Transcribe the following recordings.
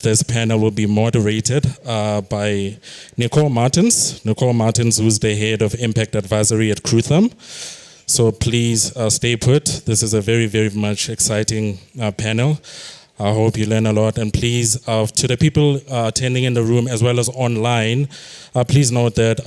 This panel will be moderated by Nicole Martins. Nicole Martins, who's the head of Impact Advisory at Crutham. So please stay put. This is a very, very much exciting panel. I hope you learn a lot. And please, to the people attending in the room as well as online, please note that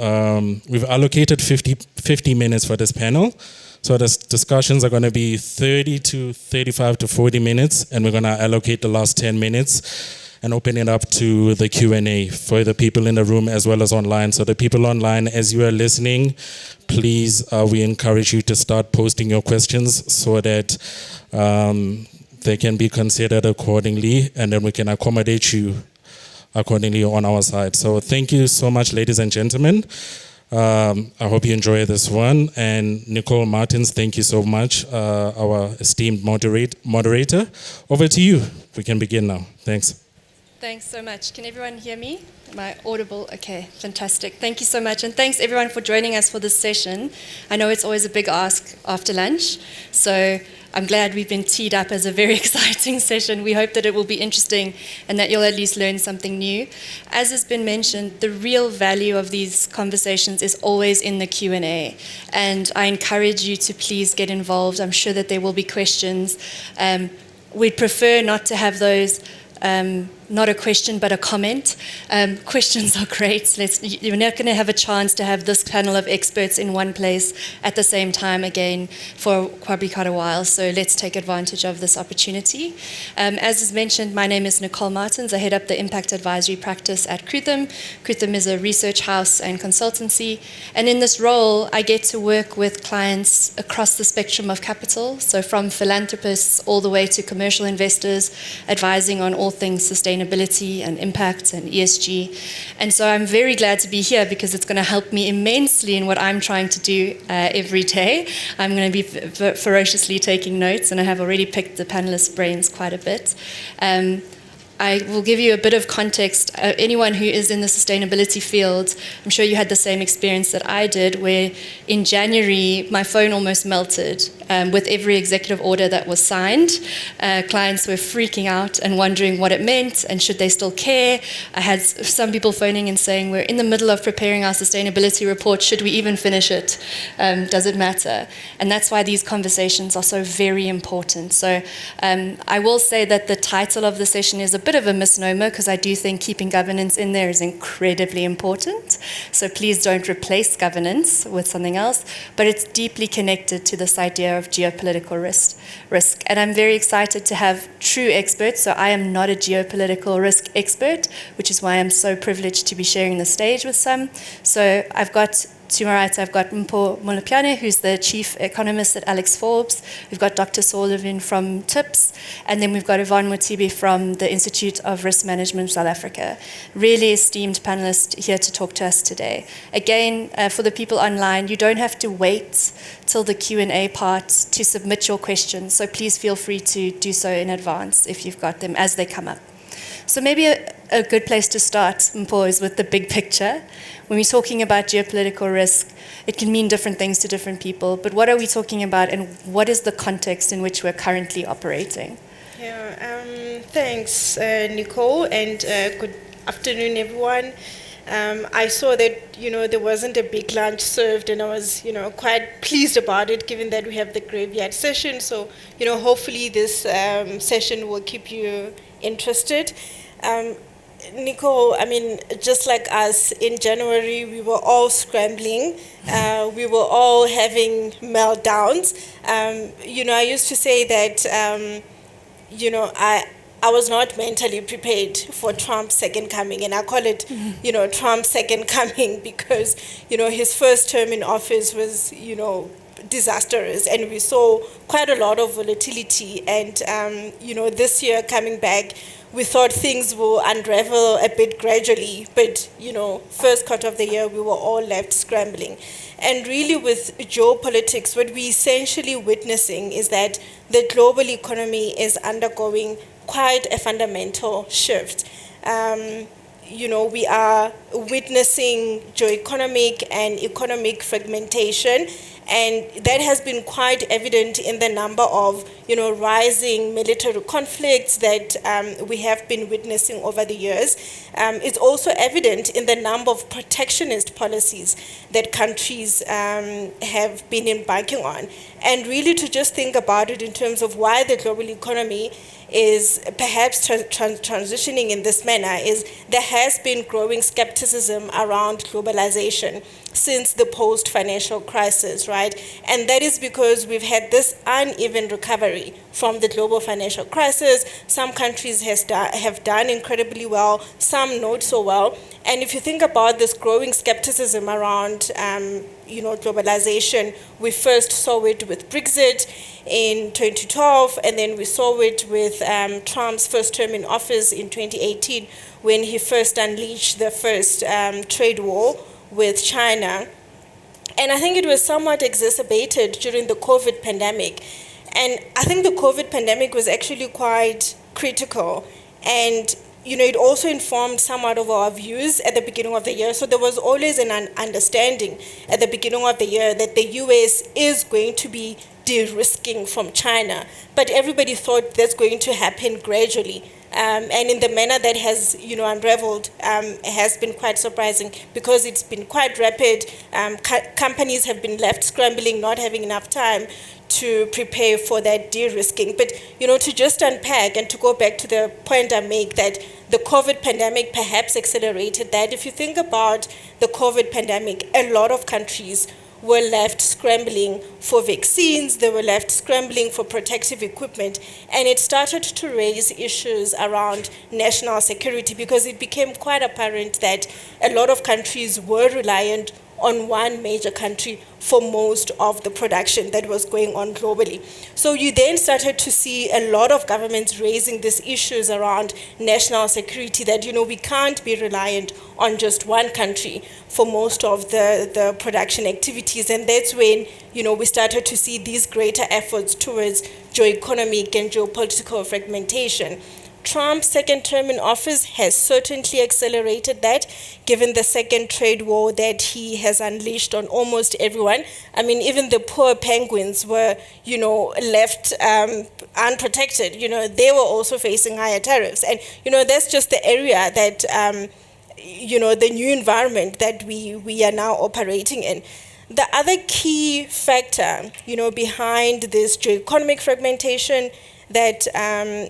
we've allocated 50 minutes for this panel. So the discussions are going to be 30 to 35 to 40 minutes, and we're going to allocate the last 10 minutes and open it up to the Q&A for the people in the room as well as online. So the people online, as you are listening, please, we encourage you to start posting your questions so that they can be considered accordingly, and then we can accommodate you accordingly on our side. So thank you so much, ladies and gentlemen. I hope you enjoy this one. And Nicole Martins, thank you so much, our esteemed moderator. Over to you. We can begin now. Thanks. Thanks so much. Can everyone hear me? Am I audible? Okay, fantastic. Thank you so much. And thanks everyone for joining us for this session. I know it's always a big ask after lunch, so I'm glad we've been teed up as a very exciting session. We hope that it will be interesting and that you'll at least learn something new. As has been mentioned, the real value of these conversations is always in the Q&A. And I encourage you to please get involved. I'm sure that there will be questions. We'd prefer not to have those not a question, but a comment. Questions are great. You're not going to have a chance to have this panel of experts in one place at the same time again for probably quite a while. So let's take advantage of this opportunity. As is mentioned, my name is Nicole Martins. I head up the Impact Advisory practice at Crutham. Crutham is a research house and consultancy. And in this role, I get to work with clients across the spectrum of capital. So from philanthropists all the way to commercial investors, advising on all things sustainability and impact and ESG. And so I'm very glad to be here because it's going to help me immensely in what I'm trying to do every day. I'm going to be ferociously taking notes, and I have already picked the panelists' brains quite a bit. I will give you a bit of context. Anyone who is in the sustainability field, I'm sure you had the same experience that I did, where in January, my phone almost melted with every executive order that was signed. Clients were freaking out and wondering what it meant and should they still care. I had some people phoning and saying, we're in the middle of preparing our sustainability report. Should we even finish it? Does it matter? And that's why these conversations are so very important. So I will say that the title of the session is a bit of a misnomer because I do think keeping governance in there is incredibly important. So please don't replace governance with something else, but it's deeply connected to this idea of geopolitical risk. And I'm very excited to have true experts. So I am not a geopolitical risk expert, which is why I'm so privileged to be sharing the stage with some. So to my right, I've got Mpho Molopiane, who's the chief economist at Alex Forbes. We've got Dr. Saul Levin from TIPS, and then we've got Yvonne Motibi from the Institute of Risk Management South Africa. Really esteemed panelist here to talk to us today. Again, for the people online, you don't have to wait till the Q&A part to submit your questions, so please feel free to do so in advance if you've got them as they come up. So maybe a good place to start, Mpho, is with the big picture. When we're talking about geopolitical risk, it can mean different things to different people, but what are we talking about and what is the context in which we're currently operating? Yeah, thanks, Nicole, and good afternoon, everyone. I saw that, there wasn't a big lunch served, and I was, quite pleased about it, given that we have the graveyard session. So, hopefully this session will keep you interested. Nicole, just like us, in January, we were all scrambling. We were all having meltdowns. I used to say that, I was not mentally prepared for Trump's second coming, and I call it, Trump's second coming because, his first term in office was, disastrous, and we saw quite a lot of volatility. And, this year coming back, we thought things will unravel a bit gradually, but, first quarter of the year, we were all left scrambling. And really with geopolitics, what we're essentially witnessing is that the global economy is undergoing quite a fundamental shift. We are witnessing geoeconomic and economic fragmentation, And that has been quite evident in the number of, rising military conflicts that we have been witnessing over the years. It's also evident in the number of protectionist policies that countries have been embarking on. And really to just think about it in terms of why the global economy is perhaps transitioning in this manner is there has been growing skepticism around globalization since the post-financial crisis, right? And that is because we've had this uneven recovery from the global financial crisis. Some countries have done incredibly well, some not so well. And if you think about this growing skepticism around globalization, we first saw it with Brexit in 2012, and then we saw it with Trump's first term in office in 2018 when he first unleashed the first trade war with China. And I think it was somewhat exacerbated during the COVID pandemic. And I think the COVID pandemic was actually quite critical. And it also informed somewhat of our views at the beginning of the year. So there was always an understanding at the beginning of the year that the US is going to be de-risking from China. But everybody thought that's going to happen gradually. And in the manner that has, unraveled, has been quite surprising because it's been quite rapid. Companies have been left scrambling, not having enough time to prepare for that de-risking. But, to just unpack and to go back to the point I make that the COVID pandemic perhaps accelerated that. If you think about the COVID pandemic, a lot of countries were left scrambling for vaccines, they were left scrambling for protective equipment, and it started to raise issues around national security because it became quite apparent that a lot of countries were reliant on one major country for most of the production that was going on globally. So you then started to see a lot of governments raising these issues around national security that, we can't be reliant on just one country for most of the production activities. And that's when, we started to see these greater efforts towards geoeconomic and geopolitical fragmentation. Trump's second term in office has certainly accelerated that, given the second trade war that he has unleashed on almost everyone. I mean, even the poor penguins were, left unprotected. They were also facing higher tariffs. And, that's just the area that, the new environment that we are now operating in. The other key factor, behind this geoeconomic fragmentation that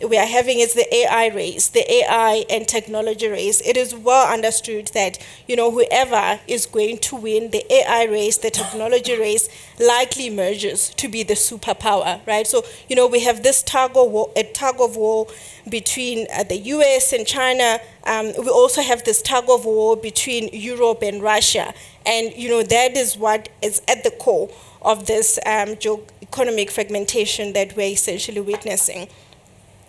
we are having is the AI race, the AI and technology race. It is well understood that, whoever is going to win the AI race, the technology race, likely emerges to be the superpower, right? So, we have this tug of war between the US and China. We also have this tug of war between Europe and Russia. And, that is what is at the core of this geoeconomic fragmentation that we're essentially witnessing.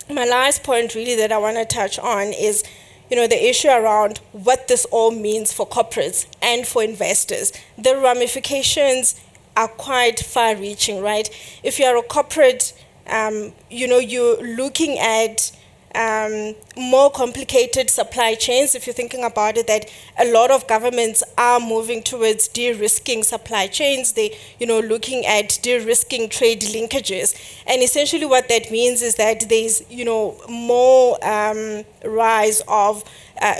My last point really that I want to touch on is, the issue around what this all means for corporates and for investors. The ramifications are quite far-reaching, right? If you are a corporate, you're looking at more complicated supply chains. If you're thinking about it, that a lot of governments are moving towards de-risking supply chains. They, looking at de-risking trade linkages. And essentially what that means is that there's, more rise of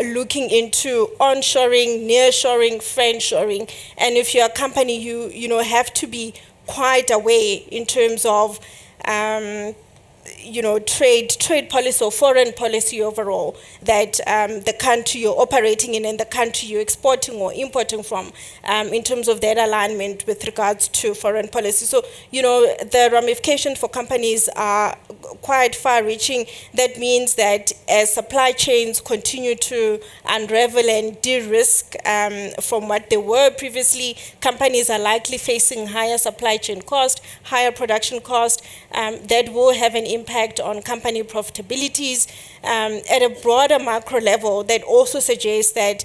looking into onshoring, nearshoring, friendshoring. And if you're a company, you have to be quite aware in terms of trade policy or foreign policy overall, that the country you're operating in and the country you're exporting or importing from, in terms of that alignment with regards to foreign policy. So, the ramifications for companies are quite far-reaching. That means that as supply chains continue to unravel and de-risk from what they were previously, companies are likely facing higher supply chain cost, higher production cost, that will have an impact on company profitabilities. At a broader macro level, that also suggests that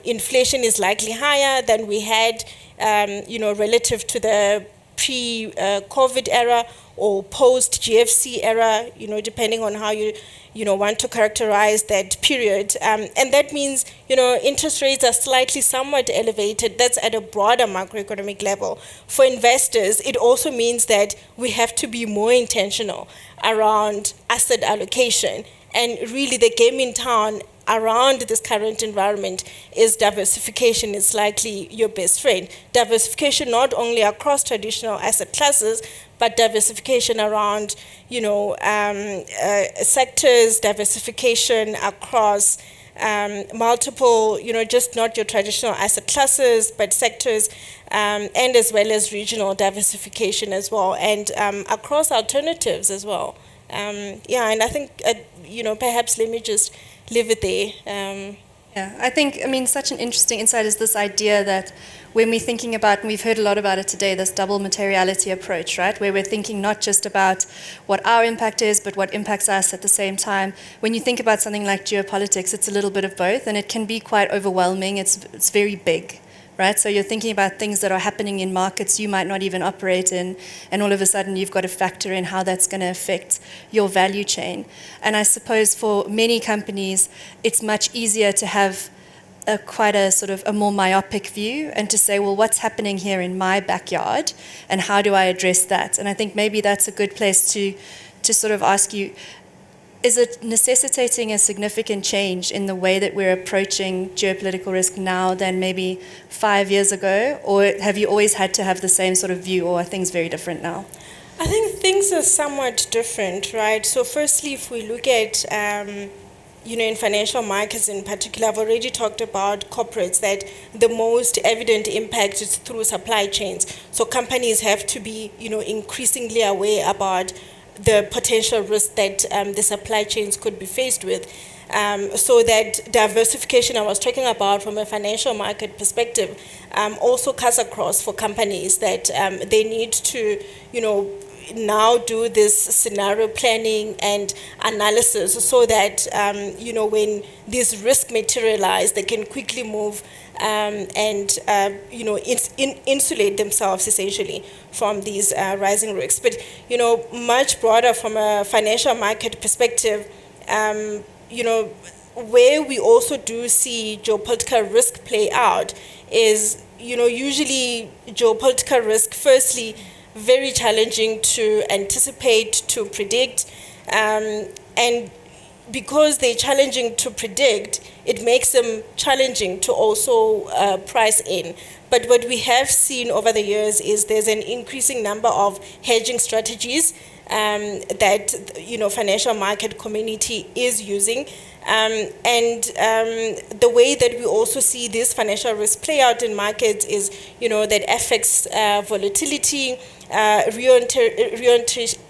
inflation is likely higher than we had, relative to the pre-COVID era or post-GFC era, depending on how you want to characterize that period. And that means, interest rates are slightly somewhat elevated. That's at a broader macroeconomic level. For investors, it also means that we have to be more intentional around asset allocation. And really the game in town around this current environment is diversification is likely your best friend. Diversification not only across traditional asset classes, but diversification around, sectors, diversification across multiple, just not your traditional asset classes, but sectors, and as well as regional diversification as well, and across alternatives as well. And I think, perhaps let me just leave it there. I think, such an interesting insight is this idea that when we're thinking about, and we've heard a lot about it today, this double materiality approach, right? Where we're thinking not just about what our impact is, but what impacts us at the same time. When you think about something like geopolitics, it's a little bit of both, and it can be quite overwhelming. It's very big, right? So you're thinking about things that are happening in markets you might not even operate in, and all of a sudden you've got to factor in how that's going to affect your value chain. And I suppose for many companies, it's much easier to have quite a sort of a more myopic view and to say, well, what's happening here in my backyard and how do I address that? And I think maybe that's a good place to sort of ask you, is it necessitating a significant change in the way that we're approaching geopolitical risk now than maybe 5 years ago? Or have you always had to have the same sort of view, or are things very different now? I think things are somewhat different, right? So firstly, if we look at, in financial markets in particular, I've already talked about corporates, that the most evident impact is through supply chains. So companies have to be, increasingly aware about the potential risk that the supply chains could be faced with. So that diversification I was talking about from a financial market perspective also cuts across for companies, that they need to, now do this scenario planning and analysis so that, when these risks materialize, they can quickly move and insulate themselves essentially from these rising risks. But, much broader from a financial market perspective, where we also do see geopolitical risk play out is, usually geopolitical risk, firstly, very challenging to anticipate, to predict, and because they're challenging to predict, it makes them challenging to also price in. But what we have seen over the years is there's an increasing number of hedging strategies that financial market community is using. The way that we also see this financial risk play out in markets is, that affects volatility,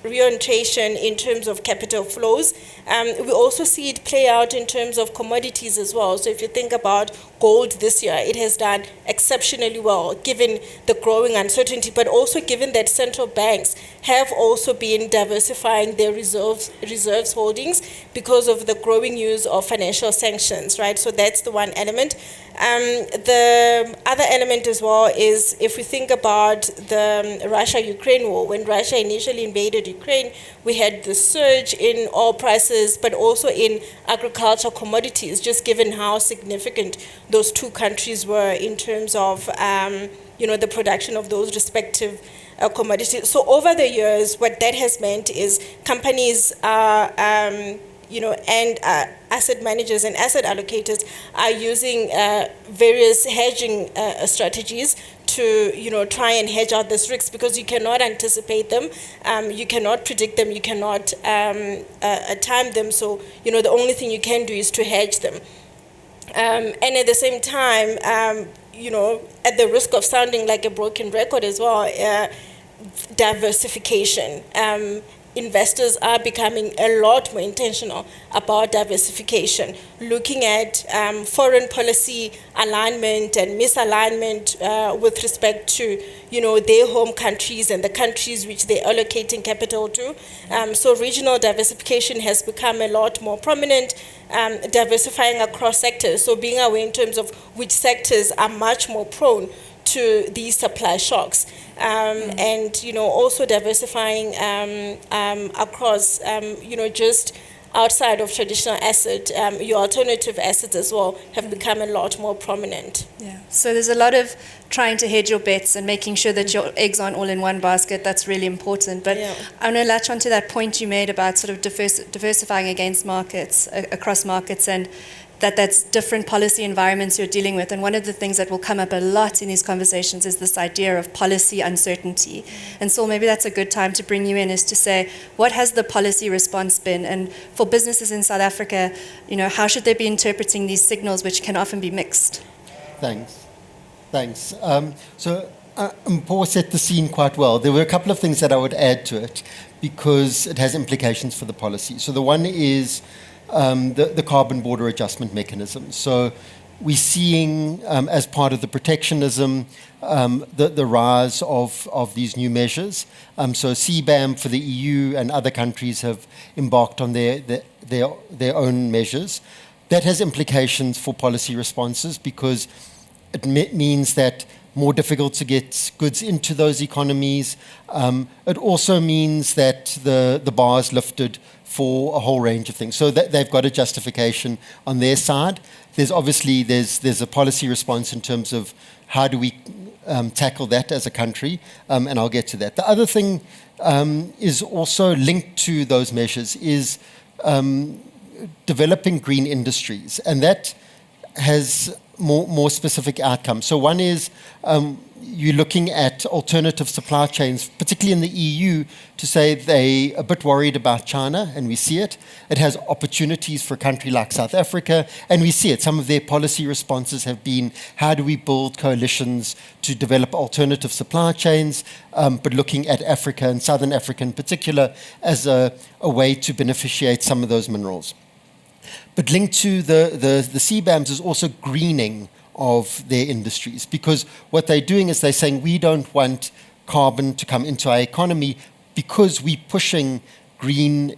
reorientation in terms of capital flows. We also see it play out in terms of commodities as well. So if you think about gold this year, it has done exceptionally well given the growing uncertainty, but also given that central banks have also been diversifying their reserves holdings because of the growing use of financial sanctions, right? So that's the one element. The other element as well is if we think about the Russia-Ukraine war. When Russia initially invaded Ukraine, we had the surge in oil prices, but also in agricultural commodities, just given how significant those two countries were in terms of the production of those respective commodities. So over the years, what that has meant is companies are and asset managers and asset allocators are using various hedging strategies to, try and hedge out this risks, because you cannot anticipate them, you cannot predict them, you cannot time them. So, the only thing you can do is to hedge them. And at the same time, at the risk of sounding like a broken record as well, diversification. Investors are becoming a lot more intentional about diversification, looking at foreign policy alignment and misalignment with respect to, their home countries and the countries which they're allocating capital to. So regional diversification has become a lot more prominent, diversifying across sectors. So being aware in terms of which sectors are much more prone to these supply shocks, and also diversifying across just outside of traditional asset, your alternative assets as well have become a lot more prominent. Yeah. So there's a lot of trying to hedge your bets and making sure that your eggs aren't all in one basket. That's really important. But Yeah. I want to latch onto that point you made about sort of diversifying against markets, across markets, and that's different policy environments you're dealing with. And one of the things that will come up a lot in these conversations is this idea of policy uncertainty. And so maybe that's a good time to bring you in, is to say, what has the policy response been? And for businesses in South Africa, how should they be interpreting these signals, which can often be mixed? Thanks. Paul set the scene quite well. There were a couple of things that I would add to it because it has implications for the policy. So the one is the carbon border adjustment mechanism. So we're seeing, as part of the protectionism, the rise of these new measures. So CBAM for the EU and other countries have embarked on their own measures. That has implications for policy responses because it means that more difficult to get goods into those economies. It also means that the bar is lifted for a whole range of things. So that they've got a justification on their side. There's a policy response in terms of how do we tackle that as a country, and I'll get to that. The other thing is also linked to those measures is developing green industries, and that has more specific outcomes. So one is you're looking at alternative supply chains, particularly in the EU, to say they're a bit worried about China, and we see it. It has opportunities for a country like South Africa, and we see it. Some of their policy responses have been, how do we build coalitions to develop alternative supply chains, but looking at Africa and Southern Africa in particular as a way to beneficiate some of those minerals. But linked to the CBAMs is also greening of their industries, because what they're doing is they're saying we don't want carbon to come into our economy because we're pushing green,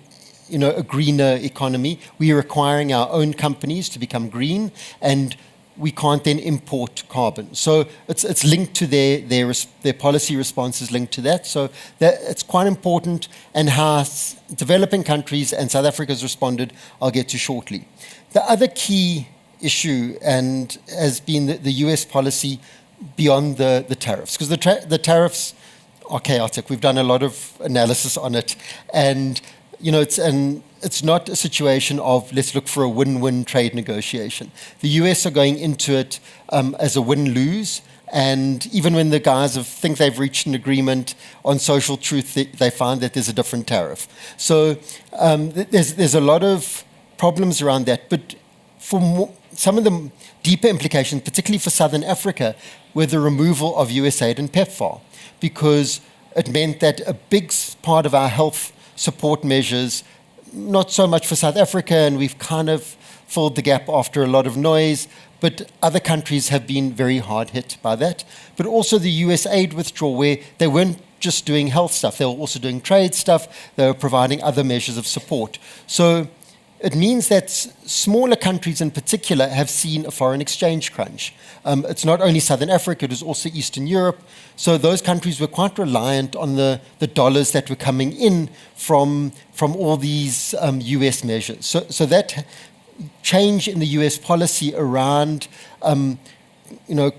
a greener economy. We're requiring our own companies to become green, and we can't then import carbon. So it's linked to their policy responses linked to that. So that it's quite important, and how developing countries and South Africa has responded, I'll get to shortly. The other key issue has been the US policy beyond the tariffs, because the tariffs are chaotic. We've done a lot of analysis on it, and it's not a situation of let's look for a win-win trade negotiation. The US are going into it as a win-lose, and even when the guys think they've reached an agreement on social truth, they find that there's a different tariff. So there's a lot of problems around that, but for some of the deeper implications, particularly for Southern Africa, were the removal of USAID and PEPFAR, because it meant that a big part of our health support measures, not so much for South Africa, and we've kind of filled the gap after a lot of noise, but other countries have been very hard hit by that. But also the USAID withdrawal, where they weren't just doing health stuff, they were also doing trade stuff, they were providing other measures of support. So it means that smaller countries in particular have seen a foreign exchange crunch. It's not only Southern Africa, it was also Eastern Europe. So those countries were quite reliant on the dollars that were coming in from all these US measures. So that change in the US policy around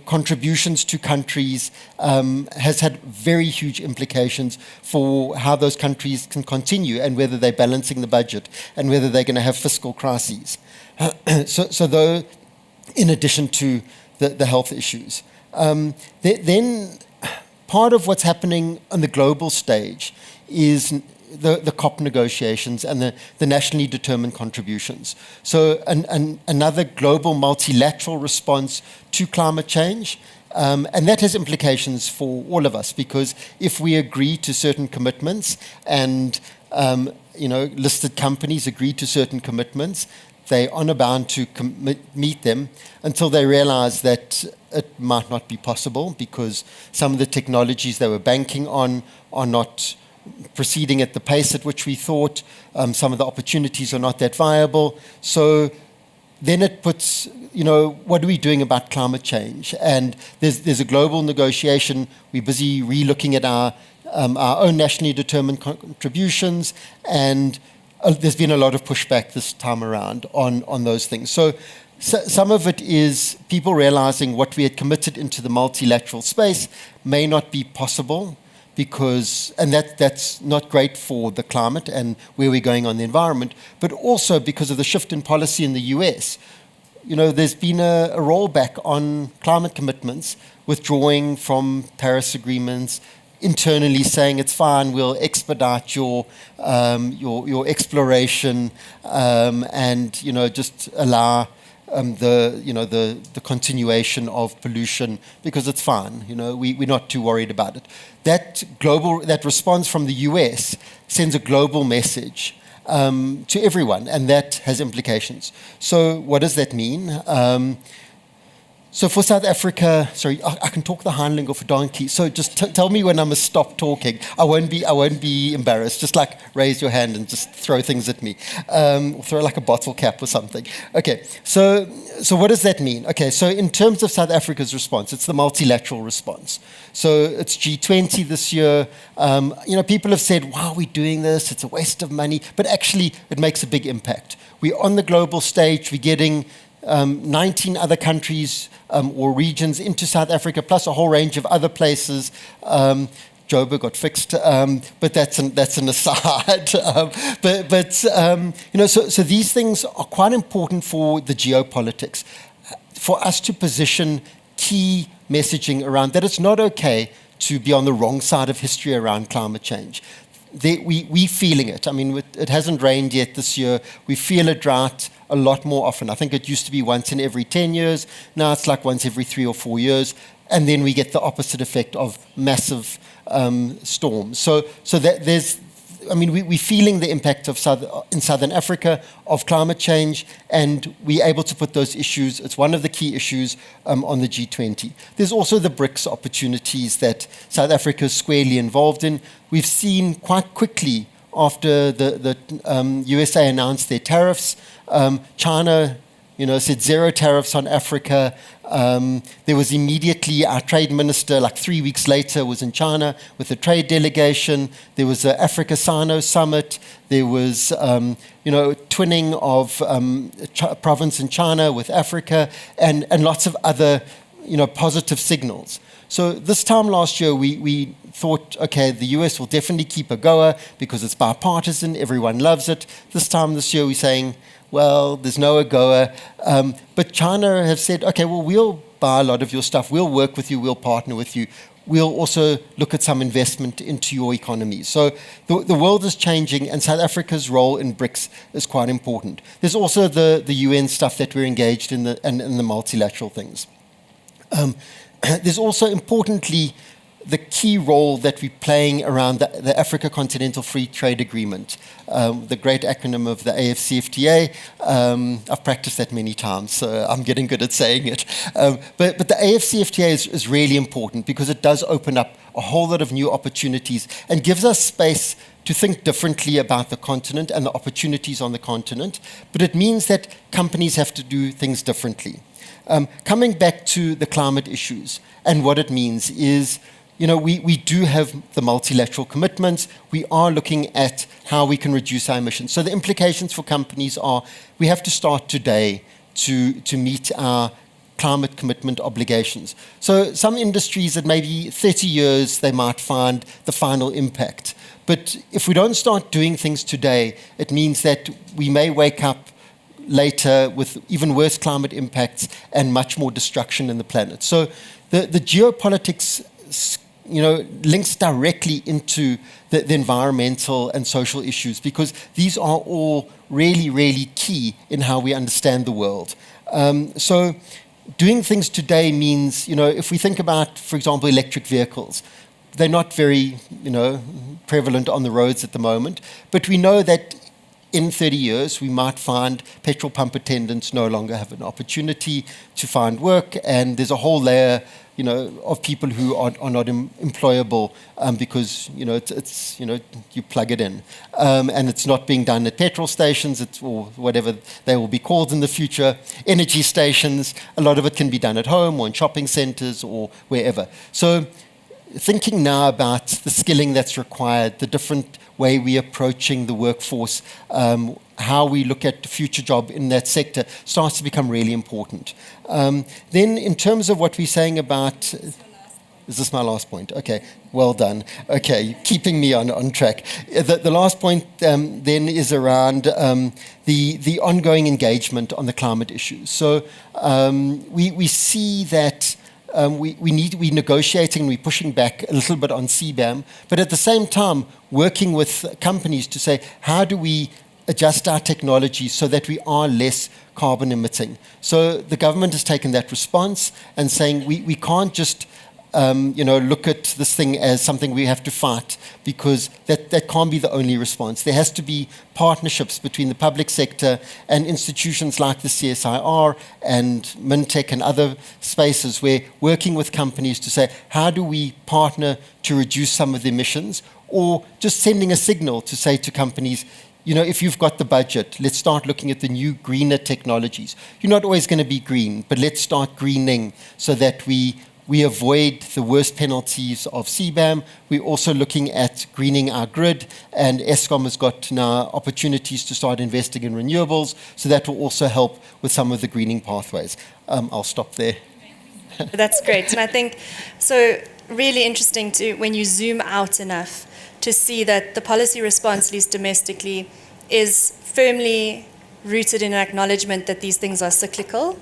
contributions to countries has had very huge implications for how those countries can continue, and whether they're balancing the budget, and whether they're going to have fiscal crises. So though, in addition to the health issues. Then part of what's happening on the global stage is the COP negotiations and the nationally determined contributions. So another global multilateral response to climate change, and that has implications for all of us, because if we agree to certain commitments and listed companies agree to certain commitments, they are bound to meet them until they realize that it might not be possible, because some of the technologies they were banking on are not proceeding at the pace at which we thought. Some of the opportunities are not that viable. So then it puts, what are we doing about climate change? And there's a global negotiation. We're busy re-looking at our own nationally determined contributions, and there's been a lot of pushback this time around on those things. So some of it is people realizing what we had committed into the multilateral space may not be possible and that's not great for the climate and where we're going on the environment, but also because of the shift in policy in the US. There's been a rollback on climate commitments, withdrawing from Paris agreements, internally saying it's fine, we'll expedite your exploration, and just allow the continuation of pollution because it's fine. We're not too worried about it. That response from the US sends a global message to everyone, and that has implications. So what does that mean? So for South Africa, sorry, I can talk the Heinlinger for donkey. So just tell me when I must stop talking. I won't be embarrassed. Just like raise your hand and just throw things at me. Throw like a bottle cap or something. Okay. So what does that mean? Okay. So in terms of South Africa's response, it's the multilateral response. So it's G20 this year. People have said, "Wow, we're doing this. It's a waste of money," but actually, it makes a big impact. We're on the global stage. We're getting 19 other countries or regions into South Africa, plus a whole range of other places. Joburg got fixed, but that's an aside. So these things are quite important for the geopolitics, for us to position key messaging around that it's not okay to be on the wrong side of history around climate change. We're feeling it. I mean, it hasn't rained yet this year. We feel a drought a lot more often. I think it used to be once in every 10 years. Now it's like once every 3 or 4 years. And then we get the opposite effect of massive storms. So that we're feeling the impact of in Southern Africa of climate change, and we're able to put those issues, it's one of the key issues on the G20. There's also the BRICS opportunities that South Africa is squarely involved in. We've seen quite quickly after the USA announced their tariffs, China said zero tariffs on Africa. There was immediately our trade minister, like 3 weeks later, was in China with a trade delegation. There was an Africa-Sino summit. There was, twinning of province in China with Africa, and lots of other, positive signals. So this time last year, we thought, okay, the US will definitely keep a goer because it's bipartisan. Everyone loves it. This time this year, we're saying, well, there's no AGOA. But China have said, okay, well, we'll buy a lot of your stuff. We'll work with you. We'll partner with you. We'll also look at some investment into your economy. So the world is changing, and South Africa's role in BRICS is quite important. There's also the UN stuff that we're engaged in and the multilateral things. There's also, importantly, the key role that we're playing around the Africa Continental Free Trade Agreement, the great acronym of the AFCFTA. I've practiced that many times, so I'm getting good at saying it. But the AFCFTA is really important because it does open up a whole lot of new opportunities and gives us space to think differently about the continent and the opportunities on the continent. But it means that companies have to do things differently. Coming back to the climate issues and what it means is, we do have the multilateral commitments. We are looking at how we can reduce our emissions. So the implications for companies are we have to start today to meet our climate commitment obligations. So some industries at maybe 30 years, they might find the final impact. But if we don't start doing things today, it means that we may wake up later with even worse climate impacts and much more destruction in the planet. So the geopolitics links directly into the environmental and social issues because these are all really, really key in how we understand the world. So doing things today means, if we think about, for example, electric vehicles, they're not very, prevalent on the roads at the moment, but we know that in 30 years, we might find petrol pump attendants no longer have an opportunity to find work, and there's a whole layer, of people who are not employable because, it's you plug it in, and it's not being done at petrol stations, or whatever they will be called in the future, energy stations. A lot of it can be done at home or in shopping centres or wherever. So thinking now about the skilling that's required, the different way we're approaching the workforce, how we look at the future job in that sector starts to become really important. Then in terms of what we're saying about... Is this my last point? Okay, well done. Okay, keeping me on track. The last point then is around the ongoing engagement on the climate issues. So we see that we're negotiating, we're pushing back a little bit on CBAM, but at the same time working with companies to say, how do we adjust our technology so that we are less carbon emitting? So the government has taken that response and saying we can't just look at this thing as something we have to fight, because that can't be the only response. There has to be partnerships between the public sector and institutions like the CSIR and MinTech and other spaces, where working with companies to say, how do we partner to reduce some of the emissions, or just sending a signal to say to companies, if you've got the budget, let's start looking at the new greener technologies. You're not always going to be green, but let's start greening so that we avoid the worst penalties of CBAM. We're also looking at greening our grid, and Eskom has got now opportunities to start investing in renewables, so that will also help with some of the greening pathways. I'll stop there. That's great. And I think, so really interesting when you zoom out enough to see that the policy response, at least domestically, is firmly rooted in an acknowledgement that these things are cyclical,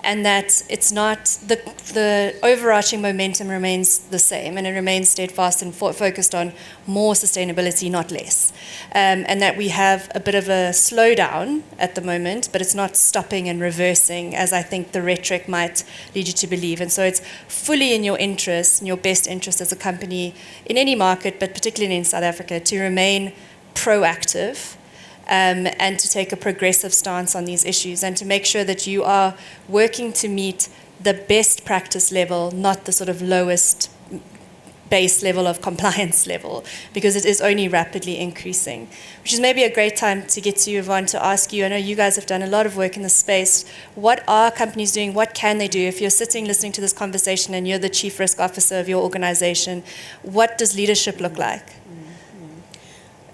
and that it's not, the overarching momentum remains the same, and it remains steadfast and focused on more sustainability, not less. And that we have a bit of a slowdown at the moment, but it's not stopping and reversing, as I think the rhetoric might lead you to believe. And so it's fully in your interest, in your best interest as a company in any market, but particularly in South Africa, to remain proactive, and to take a progressive stance on these issues, and to make sure that you are working to meet the best practice level, not the sort of lowest base level of compliance level, because it is only rapidly increasing. Which is maybe a great time to get to you, Yvonne, to ask you, I know you guys have done a lot of work in this space. What are companies doing? What can they do? If you're sitting listening to this conversation and you're the chief risk officer of your organization, what does leadership look like?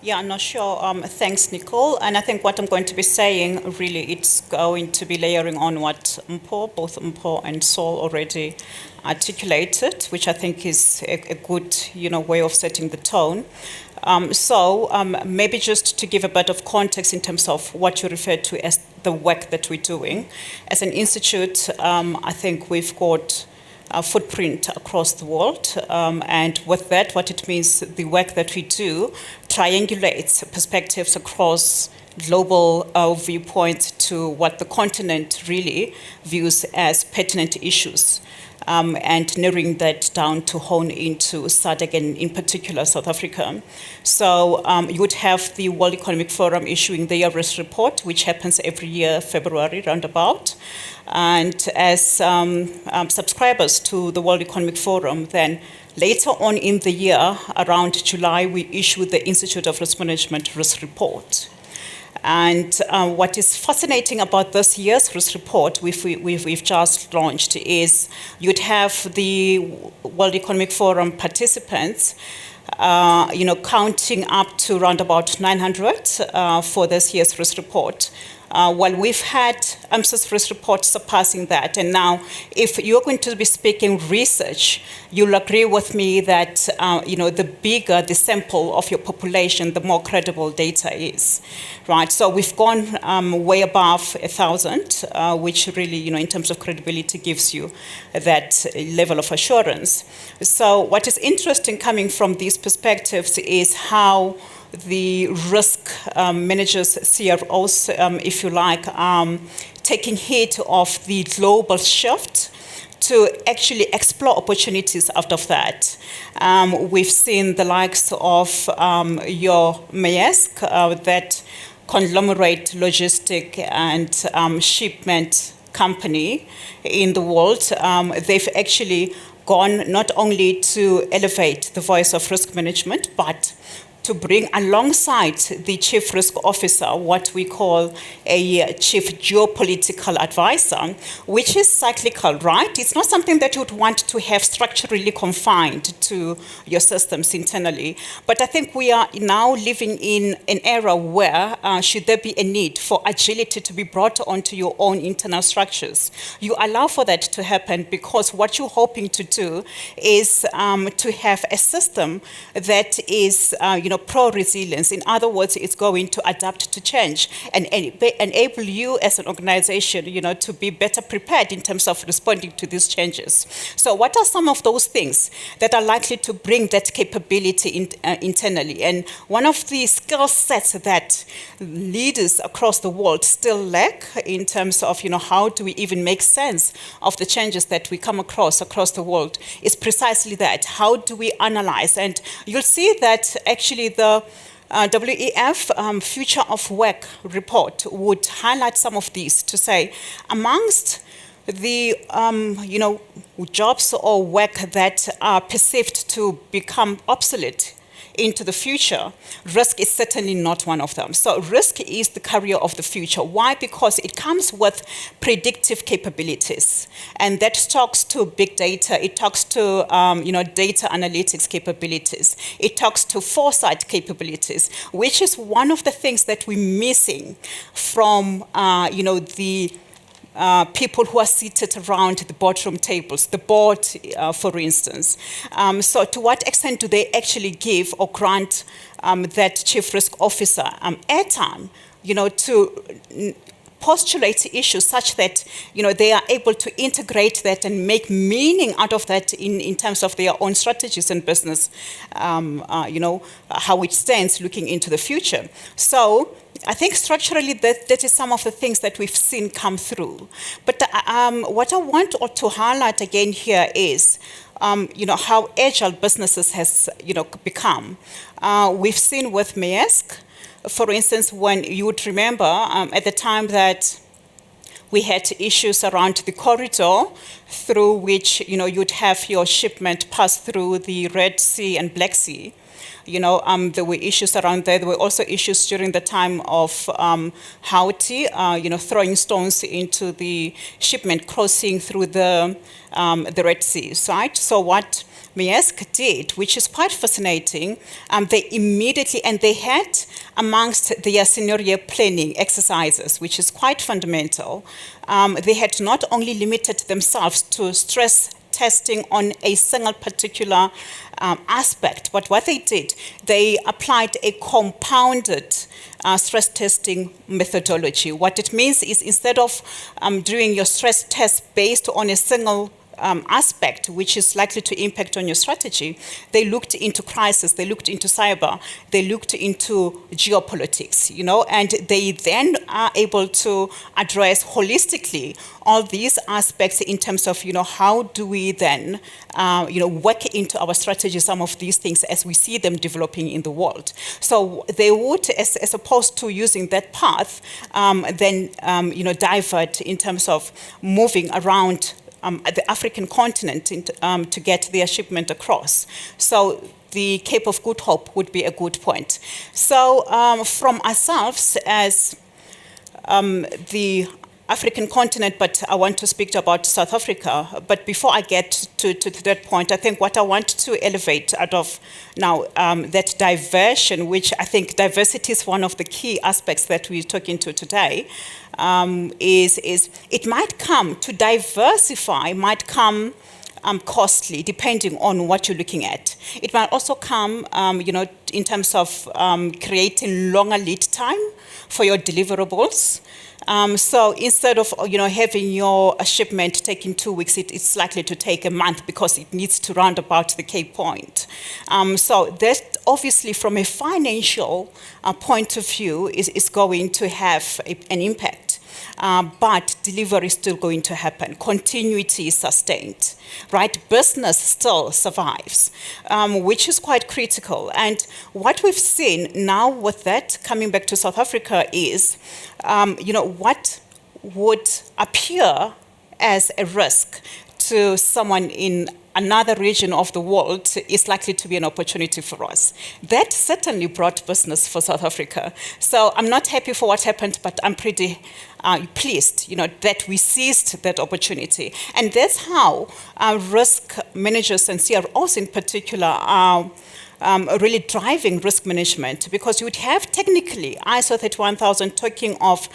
Yeah, I'm not sure. Thanks, Nicole. And I think what I'm going to be saying, really, it's going to be layering on what both Mpho and Saul already articulated, which I think is a good, way of setting the tone. So maybe just to give a bit of context in terms of what you referred to as the work that we're doing. As an institute, I think we've got a footprint across the world, and with that, what it means, the work that we do triangulates perspectives across global viewpoints to what the continent really views as pertinent issues, and narrowing that down to hone into SADC and in particular South Africa. So you would have the World Economic Forum issuing their risk report, which happens every year, February, roundabout. And as subscribers to the World Economic Forum, then later on in the year, around July, we issue the Institute of Risk Management risk report. And what is fascinating about this year's risk report we've just launched is you'd have the World Economic Forum participants counting up to around about 900 for this year's risk report. While we've had AMSA's risk report surpassing that, and now if you're going to be speaking research, you'll agree with me that the bigger the sample of your population, the more credible data is, right? So we've gone way above 1,000, which really, in terms of credibility, gives you that level of assurance. So what is interesting coming from these perspectives is how the risk managers, CROs, if you like, taking heed of the global shift to actually explore opportunities out of that. We've seen the likes of your Maersk, that conglomerate logistic and shipment company in the world. They've actually gone not only to elevate the voice of risk management, but to bring alongside the chief risk officer what we call a chief geopolitical advisor, which is cyclical, right? It's not something that you would want to have structurally confined to your systems internally. But I think we are now living in an era where should there be a need for agility to be brought onto your own internal structures, you allow for that to happen, because what you're hoping to do is to have a system that is pro-resilience. In other words, it's going to adapt to change and enable you as an organization, to be better prepared in terms of responding to these changes. So what are some of those things that are likely to bring that capability internally? And one of the skill sets that leaders across the world still lack in terms of, how do we even make sense of the changes that we come across the world is precisely that. How do we analyze? And you'll see that actually the WEF Future of Work report would highlight some of these to say, amongst the jobs or work that are perceived to become obsolete into the future, risk is certainly not one of them. So risk is the career of the future. Why? Because it comes with predictive capabilities. And that talks to big data. It talks to data analytics capabilities. It talks to foresight capabilities, which is one of the things that we're missing from the people who are seated around the boardroom tables, the board, for instance. So to what extent do they actually give or grant that chief risk officer airtime, to postulate issues such that, they are able to integrate that and make meaning out of that in terms of their own strategies and business, how it stands looking into the future. So I think structurally that is some of the things that we've seen come through. But what I want to highlight again here is, how agile businesses has, become. We've seen with Maersk, for instance, when you would remember at the time that we had issues around the corridor through which, you'd have your shipment pass through the Red Sea and Black Sea. There were issues around there. There were also issues during the time of Houthi, throwing stones into the shipment crossing through the Red Sea, right? So what Maersk did, which is quite fascinating, they immediately, and they had amongst their scenario planning exercises, which is quite fundamental, they had not only limited themselves to stress testing on a single particular aspect, but what they did, they applied a compounded stress testing methodology. What it means is instead of doing your stress test based on a single aspect, which is likely to impact on your strategy, they looked into crisis, they looked into cyber, they looked into geopolitics, and they then are able to address holistically all these aspects in terms of, how do we then, work into our strategy some of these things as we see them developing in the world. So they would, as opposed to using that path, then, divert in terms of moving around the African continent to get their shipment across. So the Cape of Good Hope would be a good point. So from ourselves as the African continent, but I want to speak about South Africa. But before I get to that point, I think what I want to elevate out of now that diversion, which I think diversity is one of the key aspects that we're talking to today, is it might come to diversify, might come costly, depending on what you're looking at. It might also come, in terms of creating longer lead time for your deliverables. So instead of having your shipment taking 2 weeks, it's likely to take a month because it needs to round about the Cape Point. So that obviously from a financial point of view is going to have an impact. But delivery is still going to happen. Continuity is sustained, right? Business still survives, which is quite critical. And what we've seen now with that, coming back to South Africa, is, what would appear as a risk to someone in another region of the world is likely to be an opportunity for us. That certainly brought business for South Africa. So I'm not happy for what happened, but I'm pretty pleased, that we seized that opportunity. And that's how risk managers and CROs in particular are really driving risk management, because you would have technically ISO 31000 talking of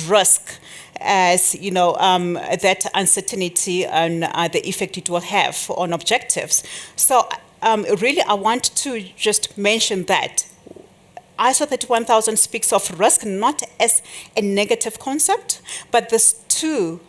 risk as that uncertainty and the effect it will have on objectives. So really I want to just mention that ISO 31000 speaks of risk not as a negative concept, but there's two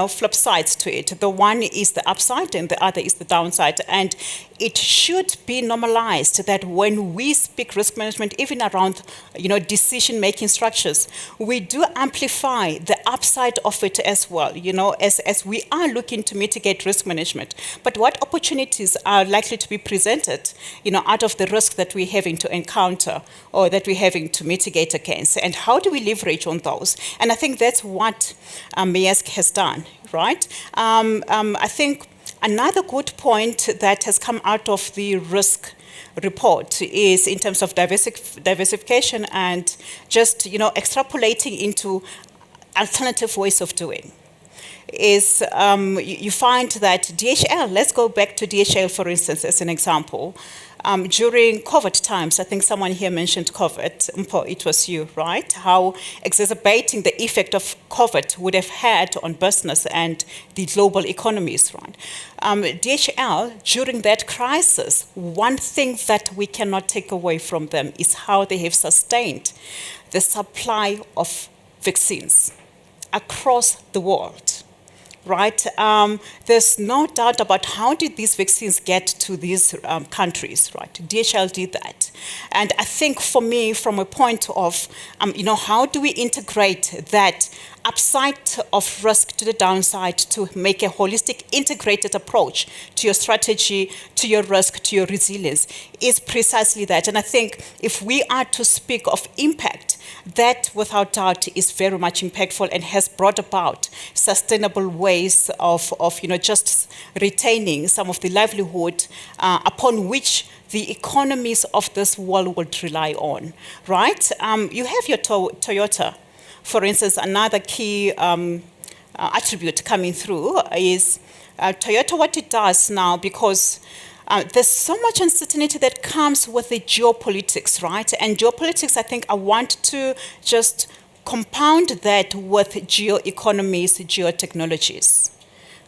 flip sides to it. The one is the upside and the other is the downside. And it should be normalized that when we speak risk management, even around decision-making structures, we do amplify the upside of it as well, as we are looking to mitigate risk management. But what opportunities are likely to be presented, out of the risk that we're having to encounter or that we're having to mitigate against, and how do we leverage on those? And I think that's what MEASC has done, right? I think another good point that has come out of the risk report is in terms of diversification and just, extrapolating into alternative ways of doing. Is you find that DHL, let's go back to DHL, for instance, as an example. During COVID times, I think someone here mentioned COVID, Mpo, it was you, right? How exacerbating the effect of COVID would have had on business and the global economies, right? DHL, during that crisis, one thing that we cannot take away from them is how they have sustained the supply of vaccines across the world. Right? There's no doubt about how did these vaccines get to these countries, right? DHL did that. And I think for me, from a point of, how do we integrate that upside of risk to the downside to make a holistic, integrated approach to your strategy, to your risk, to your resilience, is precisely that. And I think if we are to speak of impact, that without doubt is very much impactful and has brought about sustainable ways of just retaining some of the livelihood upon which the economies of this world would rely on, right? You have your Toyota. For instance, another key attribute coming through is Toyota, what it does now, because there's so much uncertainty that comes with the geopolitics, right? And geopolitics, I think I want to just compound that with geoeconomies, geotechnologies.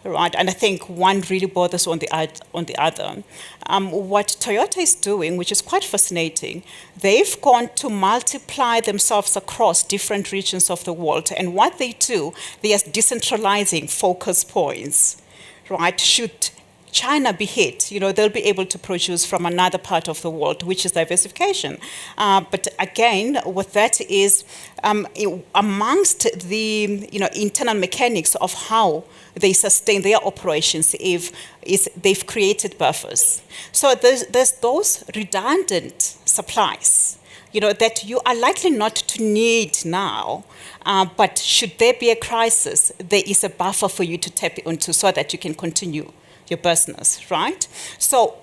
Right, and I think one really borders on the other. What Toyota is doing, which is quite fascinating, they've gone to multiply themselves across different regions of the world. And what they do, they are decentralizing focus points. Right, should China be hit, they'll be able to produce from another part of the world, which is diversification. But again, with that is amongst the internal mechanics of how they sustain their operations is they've created buffers. So there's those redundant supplies, that you are likely not to need now, but should there be a crisis, there is a buffer for you to tap into so that you can continue your business, right? So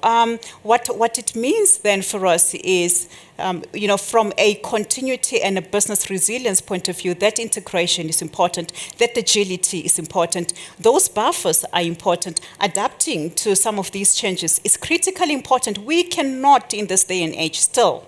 what it means then for us is, from a continuity and a business resilience point of view, that integration is important, that agility is important, those buffers are important. Adapting to some of these changes is critically important. We cannot, in this day and age, still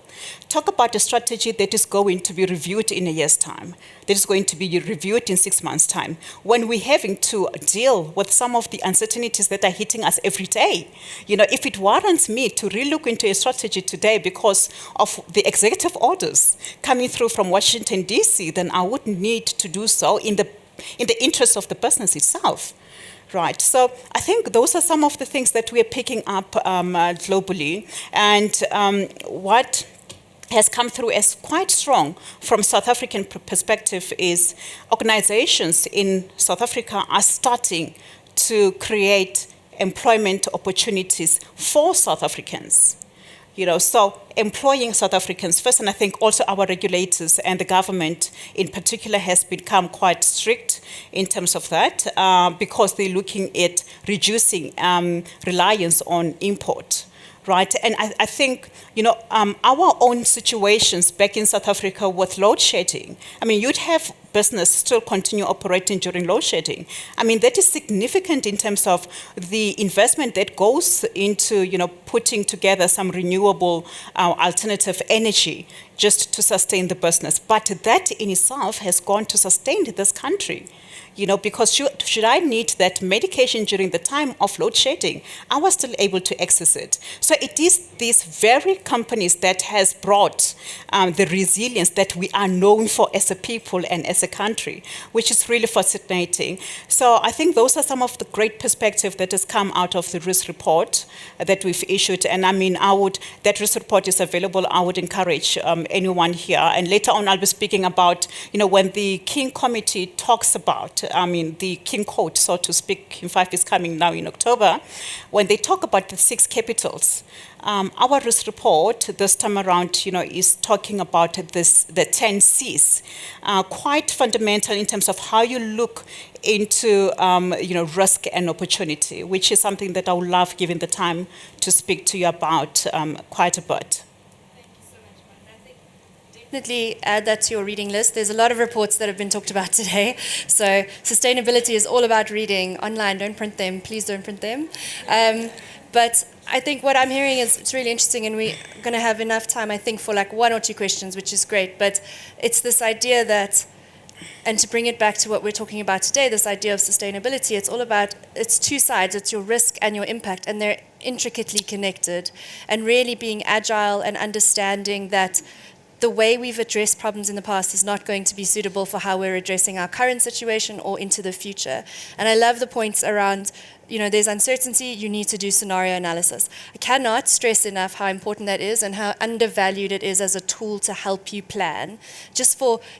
talk about a strategy that is going to be reviewed in a year's time, that is going to be reviewed in 6 months' time, when we're having to deal with some of the uncertainties that are hitting us every day. If it warrants me to relook into a strategy today because of the executive orders coming through from Washington, D.C., then I would need to do so in the interest of the business itself. Right, so I think those are some of the things that we are picking up globally, and what has come through as quite strong from South African perspective is organizations in South Africa are starting to create employment opportunities for South Africans. So employing South Africans first, and I think also our regulators and the government in particular has become quite strict in terms of that because they're looking at reducing reliance on import. Right, and I think, our own situations back in South Africa with load shedding, you'd have business still continue operating during load shedding. That is significant in terms of the investment that goes into, putting together some renewable alternative energy just to sustain the business. But that in itself has gone to sustain this country. Because should I need that medication during the time of load shedding, I was still able to access it. So it is these very companies that has brought the resilience that we are known for as a people and as a country, which is really fascinating. So I think those are some of the great perspective that has come out of the risk report that we've issued. And that risk report is available. I would encourage anyone here. And later on, I'll be speaking about, when the King Committee talks about the King Code, so to speak, King 5 is coming now in October, when they talk about the 6 capitals. Our risk report this time around, is talking about the 10 C's, quite fundamental in terms of how you look into, risk and opportunity, which is something that I would love, given the time, to speak to you about quite a bit. Definitely add that to your reading list. There's a lot of reports that have been talked about today. So sustainability is all about reading online. Don't print them. Please don't print them. But I think what I'm hearing is it's really interesting, and we're going to have enough time, I think, for like 1 or 2 questions, which is great. But it's this idea that, and to bring it back to what we're talking about today, this idea of sustainability, it's all about, it's 2 sides. It's your risk and your impact, and they're intricately connected. And really being agile and understanding that the way we've addressed problems in the past is not going to be suitable for how we're addressing our current situation or into the future. And I love the points around, there's uncertainty, you need to do scenario analysis. I cannot stress enough how important that is and how undervalued it is as a tool to help you plan.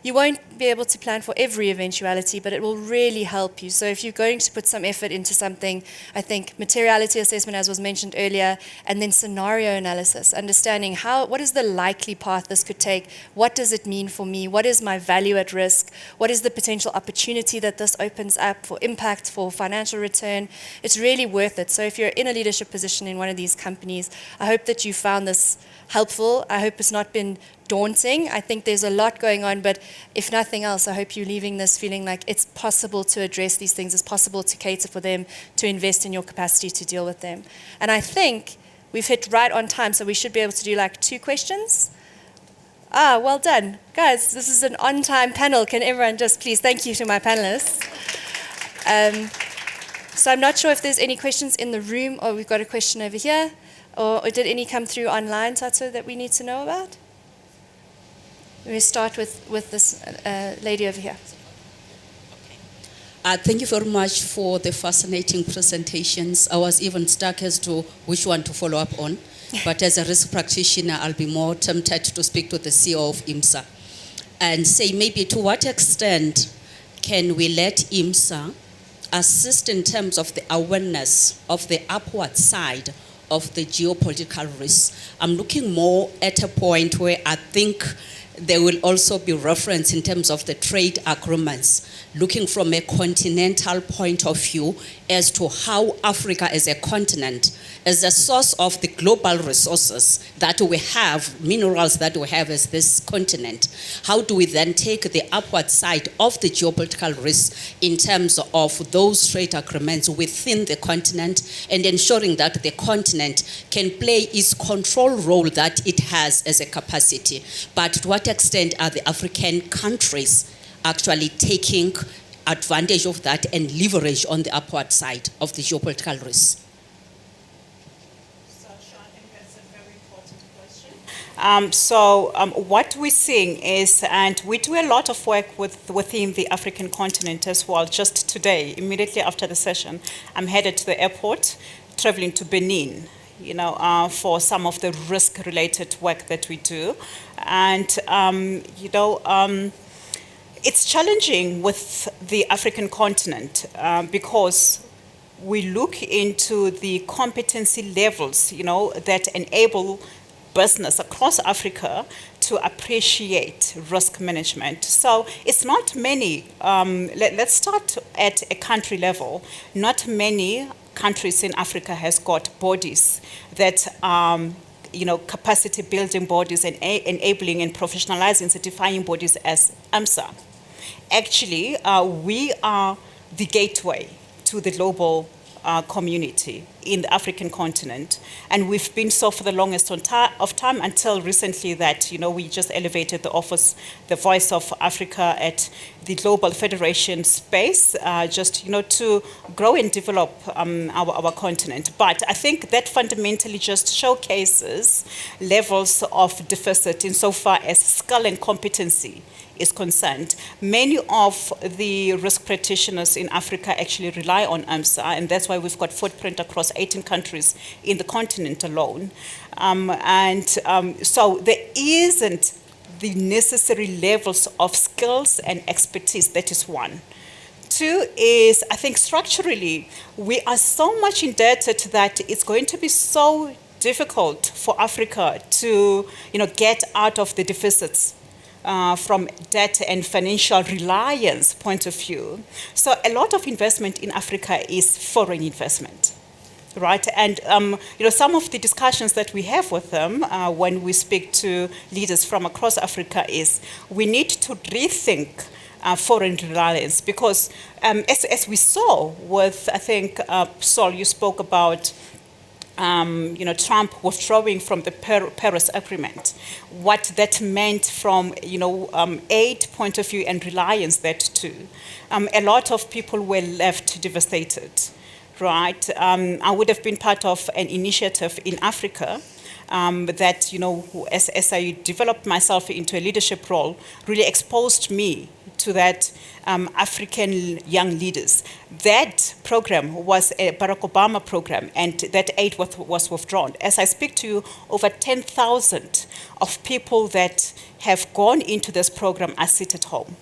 You won't be able to plan for every eventuality, but it will really help you. So if you're going to put some effort into something, I think materiality assessment, as was mentioned earlier, and then scenario analysis, understanding what is the likely path this could take, what does it mean for me, what is my value at risk, what is the potential opportunity that this opens up for impact, for financial return. It's really worth it. So if you're in a leadership position in one of these companies, I hope that you found this helpful. I hope it's not been daunting. I think there's a lot going on, but if nothing else, I hope you're leaving this feeling like it's possible to address these things, it's possible to cater for them, to invest in your capacity to deal with them. And I think we've hit right on time, so we should be able to do like 2 questions. Well done. Guys, this is an on-time panel. Can everyone just please thank you to my panelists. So I'm not sure if there's any questions in the room, or we've got a question over here, or did any come through online, Tato, that we need to know about? We start with this lady over here. Thank you very much for the fascinating presentations. I was even stuck as to which one to follow up on, but as a risk practitioner, I'll be more tempted to speak to the CEO of IMSA and say maybe to what extent can we let IMSA assist in terms of the awareness of the upward side of the geopolitical risks. I'm looking more at a point where I think there will also be reference in terms of the trade agreements, looking from a continental point of view as to how Africa as a continent, as a source of the global resources that we have, minerals that we have as this continent, how do we then take the upward side of the geopolitical risk in terms of those trade agreements within the continent and ensuring that the continent can play its control role that it has as a capacity. But to what extent are the African countries actually taking advantage of that and leverage on the upward side of the geopolitical risk? What we're seeing is, and we do a lot of work within the African continent as well. Just today, immediately after the session, I'm headed to the airport, traveling to Benin, for some of the risk-related work that we do. And, it's challenging with the African continent because we look into the competency levels, that enable business across Africa to appreciate risk management. So it's not many, let's start at a country level. Not many countries in Africa has got bodies that capacity building bodies and enabling and professionalizing certifying bodies as AMSA. Actually, we are the gateway to the global community in the African continent. And we've been so for the longest of time until recently that, we just elevated the office, the Voice of Africa at the Global Federation space, to grow and develop our continent. But I think that fundamentally just showcases levels of deficit insofar as skill and competency is concerned. Many of the risk practitioners in Africa actually rely on AMSA, and that's why we've got footprint across 18 countries in the continent alone. So there isn't the necessary levels of skills and expertise. That is one. Two is, I think structurally, we are so much indebted that it's going to be so difficult for Africa to, get out of the deficits from debt and financial reliance point of view. So a lot of investment in Africa is foreign investment, right? And some of the discussions that we have with them when we speak to leaders from across Africa is we need to rethink foreign reliance because as we saw with, I think, Saul, you spoke about Trump withdrawing from the Paris Agreement, what that meant from, aid point of view and reliance that too. A lot of people were left devastated, right? I would have been part of an initiative in Africa that, as I developed myself into a leadership role, really exposed me to that African young leaders. That program was a Barack Obama program, and that aid was withdrawn. As I speak to you, over 10,000 of people that have gone into this program are sit at home,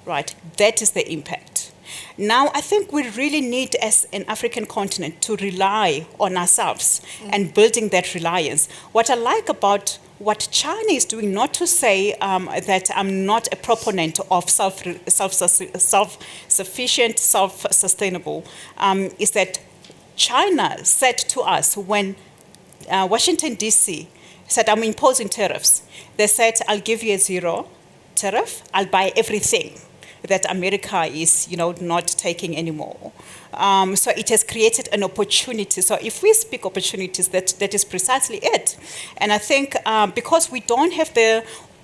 right? That is the impact. Now, I think we really need, as an African continent, to rely on ourselves and building that reliance. What I like about what China is doing, not to say that I'm not a proponent of self-sufficient, self-sustainable, is that China said to us when Washington, D.C. said, I'm imposing tariffs. They said, I'll give you a zero tariff, I'll buy everything that America is, not taking anymore. So it has created an opportunity. So if we speak opportunities, that is precisely it. And I think because we don't have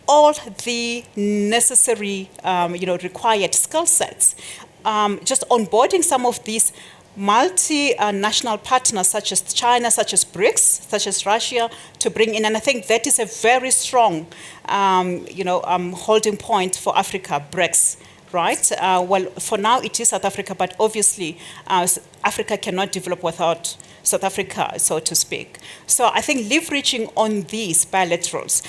all the necessary, required skill sets, just onboarding some of these multinational partners such as China, such as BRICS, such as Russia, to bring in. And I think that is a very strong, holding point for Africa, BRICS. Right? Well, for now it is South Africa, but obviously Africa cannot develop without South Africa, so to speak. So I think leveraging on these bilaterals.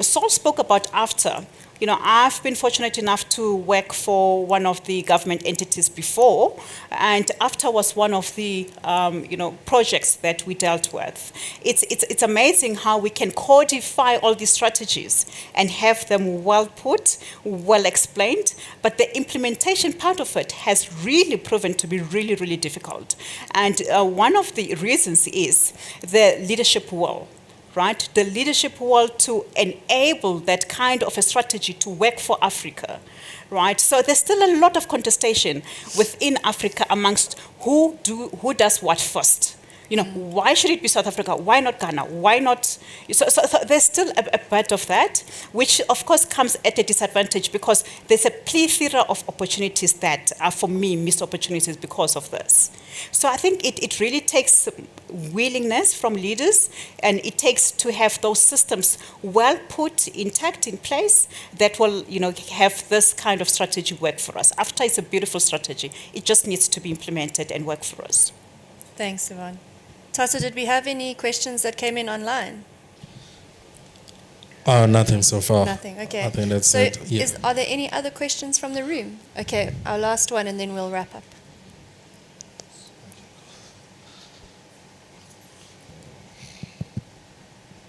Saul spoke about AFTA. I've been fortunate enough to work for one of the government entities before, and AFTA was one of the projects that we dealt with. It's amazing how we can codify all these strategies and have them well put, well explained, but the implementation part of it has really proven to be really, really difficult. And one of the reasons is the leadership will. Right, the leadership will to enable that kind of a strategy to work for Africa, right? So there's still a lot of contestation within Africa amongst who does what first. Why should it be South Africa? Why not Ghana? Why not? So there's still a bit of that, which of course comes at a disadvantage because there's a plethora of opportunities that are, for me, missed opportunities because of this. So I think it really takes willingness from leaders, and it takes to have those systems well put, intact, in place that will, have this kind of strategy work for us. AFTA is a beautiful strategy. It just needs to be implemented and work for us. Thanks, Yvonne. Tata, did we have any questions that came in online? Nothing so far. Nothing, okay. I think that's so it. Yeah. Are there any other questions from the room? Okay, our last one and then we'll wrap up.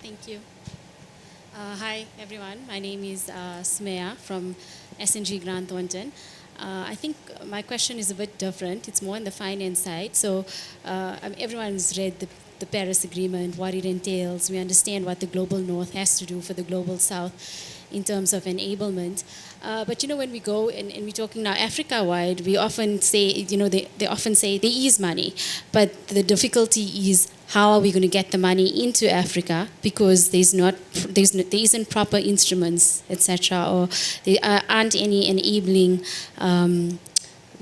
Thank you. Hi, everyone. My name is Smeya from SNG Grant Thornton. I think my question is a bit different. It's more on the finance side. So everyone's read the Paris Agreement, what it entails. We understand what the global north has to do for the global south in terms of enablement. But when we go and we're talking now Africa-wide, we often say, they often say there is money, but the difficulty is how are we going to get the money into Africa, because there isn't proper instruments, etc., or there aren't any enabling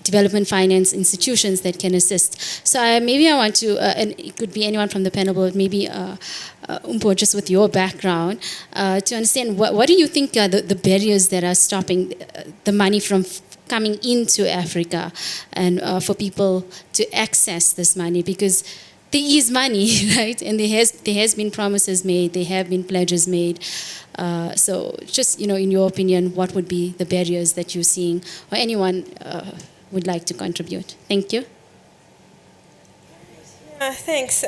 development finance institutions that can assist. So maybe I want to, and it could be anyone from the panel, but maybe Umpo, just with your background, to understand what do you think are the barriers that are stopping the money from coming into Africa and for people to access this money? Because there is money, right? And there has been promises made, there have been pledges made. So just, in your opinion, what would be the barriers that you're seeing, or anyone would like to contribute? Thank you. Thanks.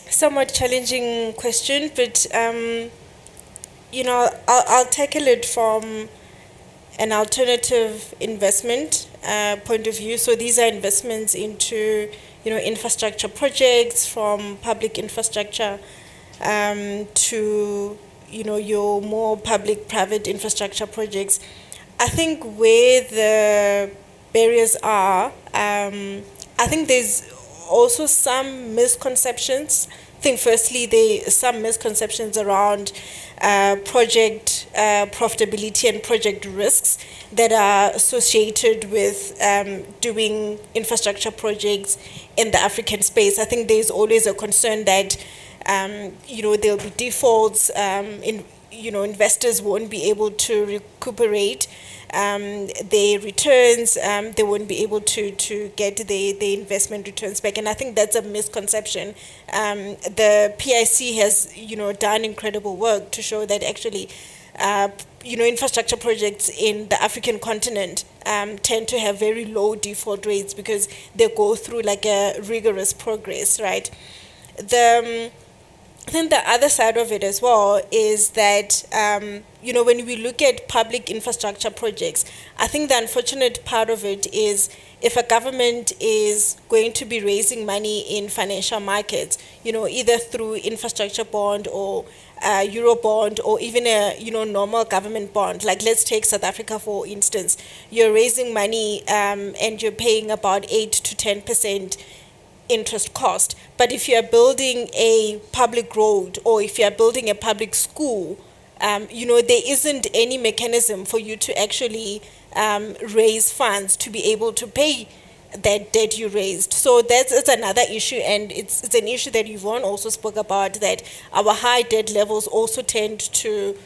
Somewhat challenging question, but I'll tackle it from an alternative investment point of view. So these are investments into infrastructure projects, from public infrastructure to your more public-private infrastructure projects. I think where the barriers are, I think there's also some misconceptions. I think firstly there are some misconceptions around project profitability and project risks that are associated with doing infrastructure projects in the African space. I think there's always a concern that there'll be defaults, investors won't be able to recuperate their returns, they won't be able to get the investment returns back. And I think that's a misconception. The PIC has, done incredible work to show that actually, infrastructure projects in the African continent tend to have very low default rates because they go through like a rigorous progress, right? Then the other side of it as well is that, when we look at public infrastructure projects, I think the unfortunate part of it is if a government is going to be raising money in financial markets, either through infrastructure bond or Euro bond or even a, normal government bond, like let's take South Africa for instance, you're raising money and you're paying about 8 to 10% interest cost. But if you are building a public road or if you are building a public school, there isn't any mechanism for you to actually raise funds to be able to pay that debt you raised. So that's another issue, and it's an issue that Yvonne also spoke about, that our high debt levels also tend to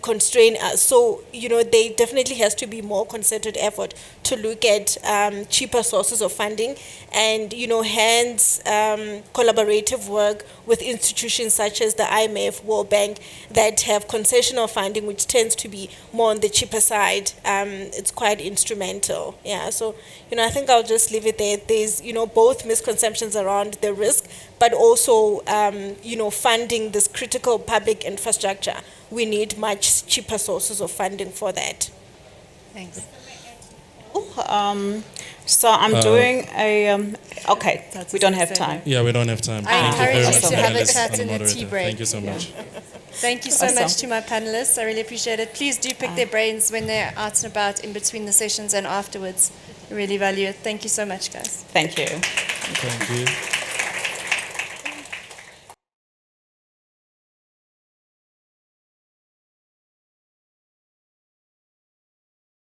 constrain us. So, there definitely has to be more concerted effort to look at cheaper sources of funding and, hence collaborative work with institutions such as the IMF, World Bank, that have concessional funding, which tends to be more on the cheaper side. It's quite instrumental. Yeah, so, I think I'll just leave it there. There's, both misconceptions around the risk, but also, funding this critical public infrastructure. We need much cheaper sources of funding for that. Thanks. So I'm doing a, okay, we don't have time. Yeah, we don't have time. I encourage you Thank to have a panelists chat and in the moderator. tea break. Thank you so much. Thank you so Awesome. much to my panelists. I really appreciate it. Please do pick their brains when they're out and about in between the sessions and afterwards. I really value it. Thank you so much, guys. Thank you. Thank you.